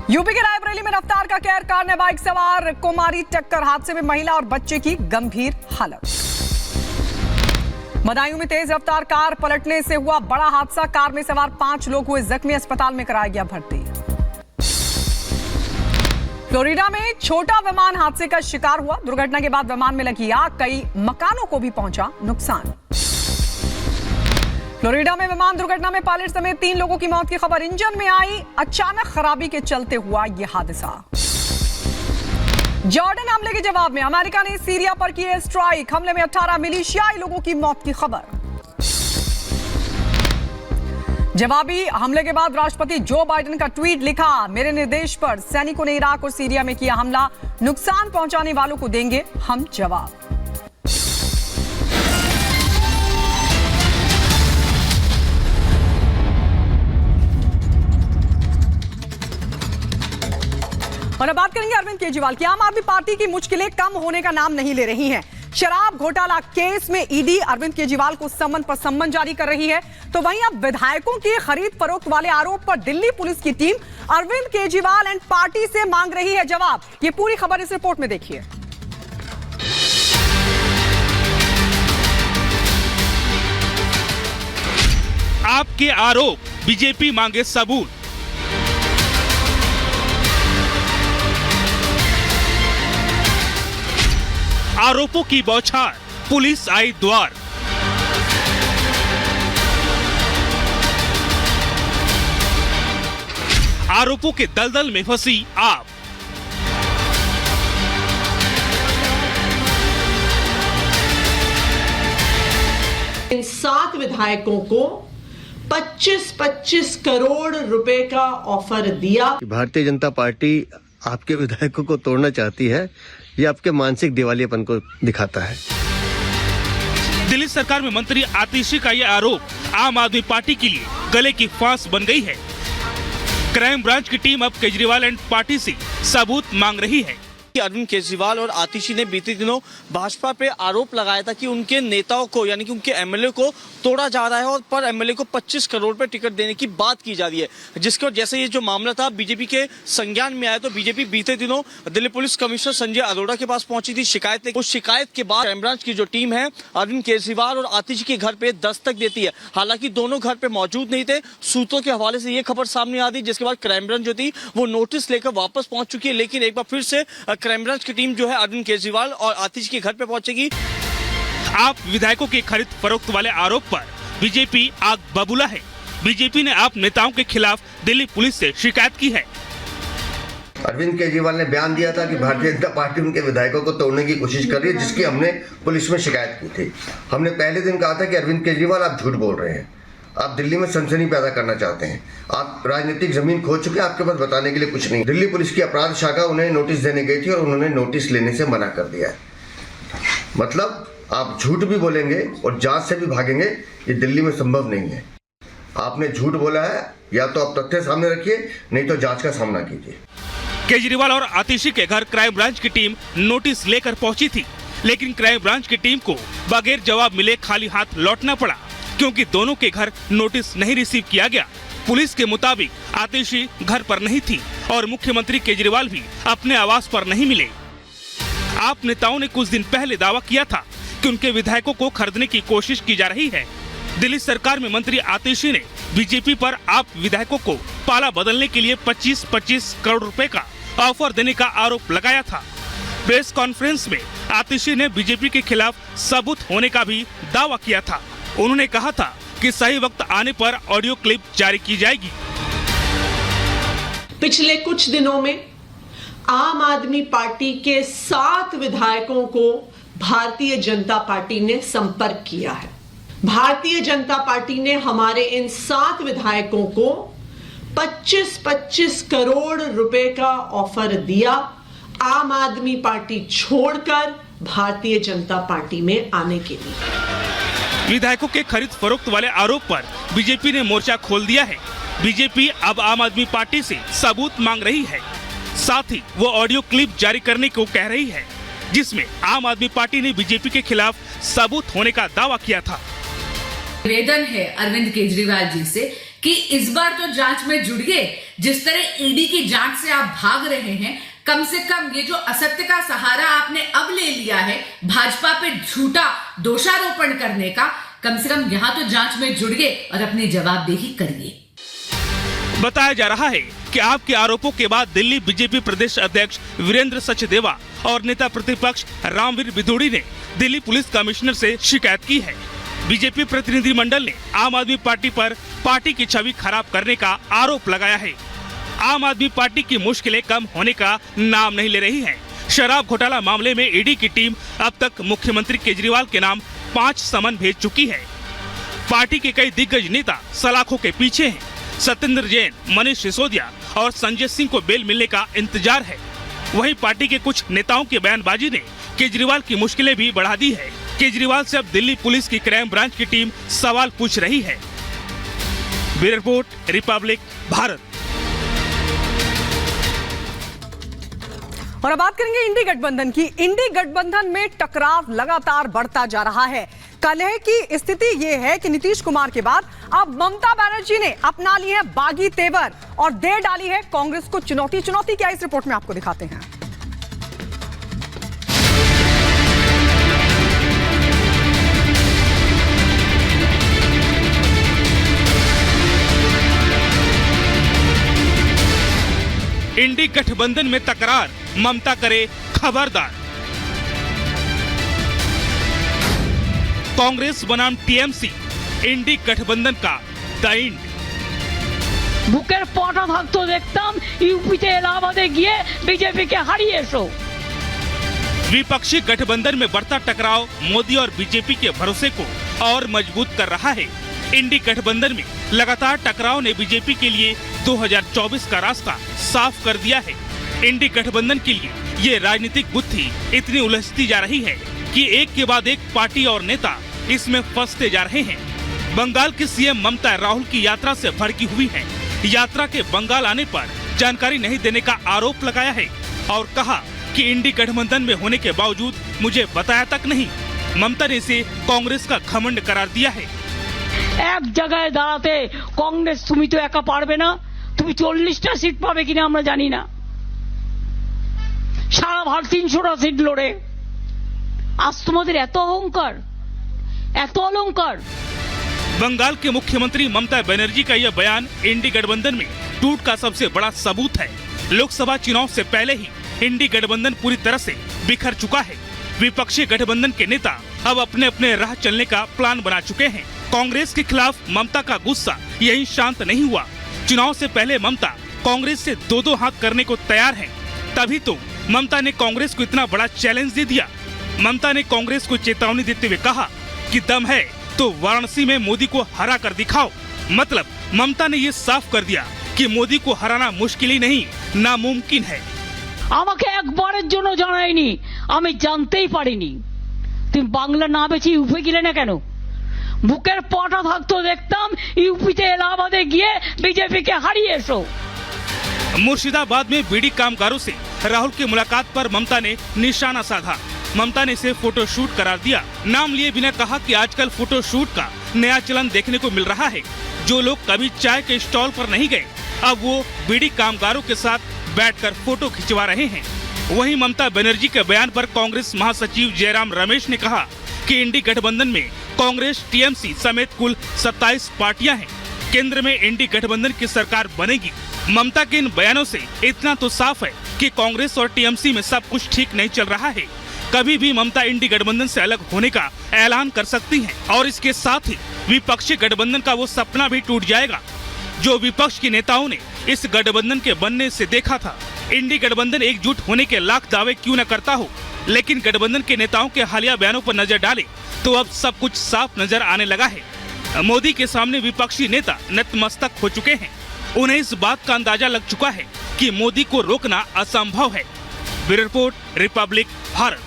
UP के रायबरेली में रफ्तार का कहर, कार ने बाइक सवार को मारी टक्कर। हादसे में महिला और बच्चे की गंभीर हालत। बदायूं में तेज रफ्तार कार पलटने से हुआ बड़ा हादसा। कार में सवार 5 लोग हुए जख्मी, अस्पताल में कराया गया भर्ती। फ्लोरिडा में छोटा विमान हादसे का शिकार हुआ। दुर्घटना के बाद विमान में लगी आग, कई मकानों को भी पहुंचा नुकसान। फ्लोरिडा में विमान दुर्घटना में पायलट समेत 3 लोगों की मौत की खबर। इंजन में आई अचानक खराबी के चलते हुआ यह हादसा। जॉर्डन हमले के जवाब में अमेरिका ने सीरिया पर की एयर स्ट्राइक। हमले में 18 मिलिशियाई लोगों की मौत की खबर। जवाबी हमले के बाद राष्ट्रपति जो बाइडेन का ट्वीट लिखा, मेरे निर्देश पर सैनिकों ने इराक और सीरिया में किया हमला, नुकसान पहुंचाने वालों को देंगे हम जवाब। और अब बात करेंगे अरविंद केजरीवाल की। आम आदमी पार्टी की मुश्किलें कम होने का नाम नहीं ले रही हैं। शराब घोटाला केस में ईडी अरविंद केजरीवाल को सम्मन पर सम्मन जारी कर रही है, तो वहीं अब विधायकों की खरीद फरोख्त वाले आरोप पर दिल्ली पुलिस की team Arvind Kejriwal and party से मांग रही है जवाब। ये पूरी खबर इस रिपोर्ट में देखिए। आपके आरोप, बीजेपी मांगे सबूत। आरोपों की बौछार, पुलिस आई द्वार। आरोपों के दलदल में फंसी आप। इन 7 विधायकों को 25-25 करोड़ रुपए का ऑफर दिया। भारतीय जनता पार्टी आपके विधायकों को तोड़ना चाहती है, ये आपके मानसिक दिवालियापन को दिखाता है। दिल्ली सरकार में मंत्री आतिशी का यह आरोप आम आदमी पार्टी के लिए गले की फांस बन गई है। क्राइम ब्रांच की टीम अब केजरीवाल एंड पार्टी से सबूत मांग रही है। अरविंद केजरीवाल और आतिशी ने बीते दिनों भाजपा पे आरोप लगाया था कि उनके नेताओं को यानी कि उनके एमएलए को तोड़ा जा रहा है और पर एमएलए को 25 करोड़ पे टिकट देने की बात की जा रही है, जिसके जैसे ये जो मामला था बीजेपी के संज्ञान में आया तो बीजेपी बीते दिनों दिल्ली पुलिस कमिश्नर संजय अरोड़ा के पास पहुंची थी शिकायत। उस शिकायत के बाद क्राइम ब्रांच की जो टीम है अरविंद केजरीवाल और आतिशी के घर पे दस्तक देती है। हालांकि दोनों घर पे मौजूद नहीं थे। सूत्रों के हवाले से ये खबर सामने आ रही, जिसके बाद क्राइम ब्रांच जो थी वो नोटिस लेकर वापस पहुंच चुकी है। लेकिन एक बार फिर से क्राइम ब्रांच की टीम जो है अरविंद केजरीवाल और आतिशी के घर पे पहुंचेगी। आप विधायकों के खरीद फरोख्त वाले आरोप पर बीजेपी आग बबूला है। बीजेपी ने आप नेताओं के खिलाफ दिल्ली पुलिस से शिकायत की है। अरविंद केजरीवाल ने बयान दिया था कि भारतीय जनता पार्टी उनके विधायकों को तोड़ने की कोशिश कर रही है, जिसकी हमने पुलिस में शिकायत की थी। हमने पहले दिन कहा था कि अरविंद केजरीवाल आप झूठ बोल रहे हैं, आप दिल्ली में सनसनी पैदा करना चाहते हैं, आप राजनीतिक जमीन खो चुके हैं, आपके पास बताने के लिए कुछ नहीं। दिल्ली पुलिस की अपराध शाखा उन्हें नोटिस देने गई थी और उन्होंने नोटिस लेने से मना कर दिया है। मतलब आप झूठ भी बोलेंगे और जांच से भी भागेंगे, ये दिल्ली में संभव नहीं है। आपने झूठ बोला है, या तो आप तथ्य सामने रखिए, नहीं तो जांच का सामना कीजिए। केजरीवाल और आतिशी के घर क्राइम ब्रांच की टीम नोटिस लेकर पहुंची थी, लेकिन क्राइम ब्रांच की टीम को बगैर जवाब मिले खाली हाथ लौटना पड़ा, क्योंकि दोनों के घर नोटिस नहीं रिसीव किया गया। पुलिस के मुताबिक आतिशी घर पर नहीं थी और मुख्यमंत्री केजरीवाल भी अपने आवास पर नहीं मिले। आप नेताओं ने कुछ दिन पहले दावा किया था कि उनके विधायकों को खरीदने की कोशिश की जा रही है। दिल्ली सरकार में मंत्री आतिशी ने बीजेपी पर आप विधायकों को पाला बदलने के लिए 25-25 करोड़ रुपए का ऑफर देने का आरोप लगाया था। प्रेस कॉन्फ्रेंस में आतिशी ने बीजेपी के खिलाफ सबूत होने का भी दावा किया था। उन्होंने कहा था कि सही वक्त आने पर ऑडियो क्लिप जारी की जाएगी। पिछले कुछ दिनों में आम आदमी पार्टी के 7 विधायकों को भारतीय जनता पार्टी ने संपर्क किया है। भारतीय जनता पार्टी ने हमारे इन 7 विधायकों को 25-25 करोड़ रुपए का ऑफर दिया, आम आदमी पार्टी छोड़कर भारतीय जनता पार्टी में आने के लिए। विधायकों के खरीद फरोख्त वाले आरोप पर बीजेपी ने मोर्चा खोल दिया है। बीजेपी अब आम आदमी पार्टी से सबूत मांग रही है, साथ ही वो ऑडियो क्लिप जारी करने को कह रही है, जिसमें आम आदमी पार्टी ने बीजेपी के खिलाफ सबूत होने का दावा किया था। निवेदन है अरविंद केजरीवाल जी से कि इस बार तो जांच में जुड़ गए। जिस तरह ईडी की जांच से आप भाग रहे हैं, कम से कम ये जो असत्य का सहारा आपने अब ले लिया है भाजपा पे झूठा दोषारोपण करने का, कम से कम यहां तो जांच में जुड़ गए और अपनी जवाबदेही करिए। बताया जा रहा है कि आपके आरोपों के बाद दिल्ली बीजेपी प्रदेश अध्यक्ष वीरेंद्र सचदेवा और नेता प्रतिपक्ष रामवीर बिधूड़ी ने दिल्ली पुलिस कमिश्नर से शिकायत की है। बीजेपी प्रतिनिधिमंडल ने आम आदमी पार्टी पर पार्टी की छवि खराब करने का आरोप लगाया है। आम आदमी पार्टी की मुश्किलें कम होने का नाम नहीं ले रही हैं। शराब घोटाला मामले में ईडी की टीम अब तक मुख्यमंत्री केजरीवाल के नाम 5 समन भेज चुकी है। पार्टी के कई दिग्गज नेता सलाखों के पीछे हैं। सत्येंद्र जैन, मनीष सिसोदिया और संजय सिंह को बेल मिलने का इंतजार है। वहीं पार्टी के कुछ नेताओं की बयानबाजी ने केजरीवाल की मुश्किलें भी बढ़ा दी है। केजरीवाल से अब दिल्ली पुलिस की क्राइम ब्रांच की टीम सवाल पूछ रही है। Bureau report, Republic Bharat. और अब बात करेंगे इंडी गठबंधन की। इंडी गठबंधन में टकराव लगातार बढ़ता जा रहा है। कलह की स्थिति ये है कि नीतीश कुमार के बाद अब ममता बनर्जी ने अपना ली है बागी तेवर और दे डाली है कांग्रेस को चुनौती। चुनौती क्या, इस रिपोर्ट में आपको दिखाते हैं। इंडी गठबंधन में तकरार, ममता करे खबरदार। कांग्रेस बनाम टीएमसी, इंडी गठबंधन का द इंड। বুকের পটা থাকতো দেখতাম ইউপিতে এলাহাবাদে গিয়ে বিজেপিকে হারিয়ে এসো। विपक्षी गठबंधन में बढ़ता टकराव मोदी और बीजेपी के भरोसे को और मजबूत कर रहा है। इंडी गठबंधन में लगातार टकराव ने बीजेपी के लिए 2024 का रास्ता साफ कर दिया है। इंडी गठबंधन के लिए ये राजनीतिक बुद्धि इतनी उलझती जा रही है कि एक के बाद एक पार्टी और नेता इसमें फंसते जा रहे हैं। बंगाल की सीएम ममता राहुल की यात्रा से भड़की हुई हैं। यात्रा के बंगाल आने पर जानकारी नहीं देने का आरोप लगाया है और कहा कि इंडी गठबंधन में होने के बावजूद मुझे बताया तक नहीं। ममता ने इसे कांग्रेस का घमंड करार दिया है। এক জায়গায় দাঁড়াতে কংগ্রেস তুমি তো একা পারবে না, তুমি 40টা সিট পাবে কিনা আমরা জানি না। সারা ভারত 300টা সিট লড়ে, আজ তোমাদের এত অহংকার, এত অলংকার। बंगाल के मुख्यमंत्री ममता बनर्जी का यह बयान इंडी गठबंधन में टूट का सबसे बड़ा सबूत है। लोकसभा चुनाव से पहले ही इंडी गठबंधन पूरी तरह से बिखर चुका है। विपक्षी गठबंधन के नेता अब अपने अपने राह चलने का प्लान बना चुके हैं। कांग्रेस के खिलाफ ममता का गुस्सा यही शांत नहीं हुआ। चुनाव से पहले ममता कांग्रेस से दो हाथ करने को तैयार हैं। तभी तो ममता ने कांग्रेस को इतना बड़ा चैलेंज दे दिया। ममता ने कांग्रेस को चेतावनी देते हुए कहा कि दम है तो वाराणसी में मोदी को हरा कर दिखाओ। मतलब ममता ने ये साफ कर दिया कि मोदी को हराना मुश्किल ही नहीं, नामुमकिन है। আমাকে একবারের জন্য জানায়নি, আমি জানতেই পারিনি। তুমি বাংলা না বেছে ইউপি গেলে না কেন? বুকের পটা থাকতো দেখতাম ইউপিতে এলাহাবাদে গিয়ে বিজেপিকে হারিয়ে এসো। मुर्शिदाबाद में बीड़ी कामगारों से राहुल की मुलाकात पर ममता ने निशाना साधा। ममता ने इसे फोटोशूट करार दिया। नाम लिए बिना कहा कि आजकल फोटोशूट का नया चलन देखने को मिल रहा है। जो लोग कभी चाय के स्टॉल पर नहीं गए, अब वो बीड़ी कामगारों के साथ बैठकर फोटो खिंचवा रहे हैं। वहीं ममता बनर्जी के बयान पर कांग्रेस महासचिव जयराम रमेश ने कहा कि इंडी गठबंधन में कांग्रेस, टीएमसी समेत कुल 27 पार्टियां हैं। केंद्र में इंडी गठबंधन की सरकार बनेगी। ममता के इन बयानों से इतना तो साफ है कि कांग्रेस और टीएमसी में सब कुछ ठीक नहीं चल रहा है। कभी भी ममता इंडी गठबंधन से अलग होने का ऐलान कर सकती हैं और इसके साथ ही विपक्षी गठबंधन का वो सपना भी टूट जाएगा जो विपक्ष के नेताओं ने इस गठबंधन के बनने से देखा था। इंडी गठबंधन एकजुट होने के लाख दावे क्यों न करता हो, लेकिन गठबंधन के नेताओं के हालिया बयानों पर नजर डाले तो अब सब कुछ साफ नजर आने लगा है। मोदी के सामने विपक्षी नेता नतमस्तक हो चुके हैं। उन्हें इस बात का अंदाजा लग चुका है कि मोदी को रोकना असंभव है। Bureau report, Republic Bharat.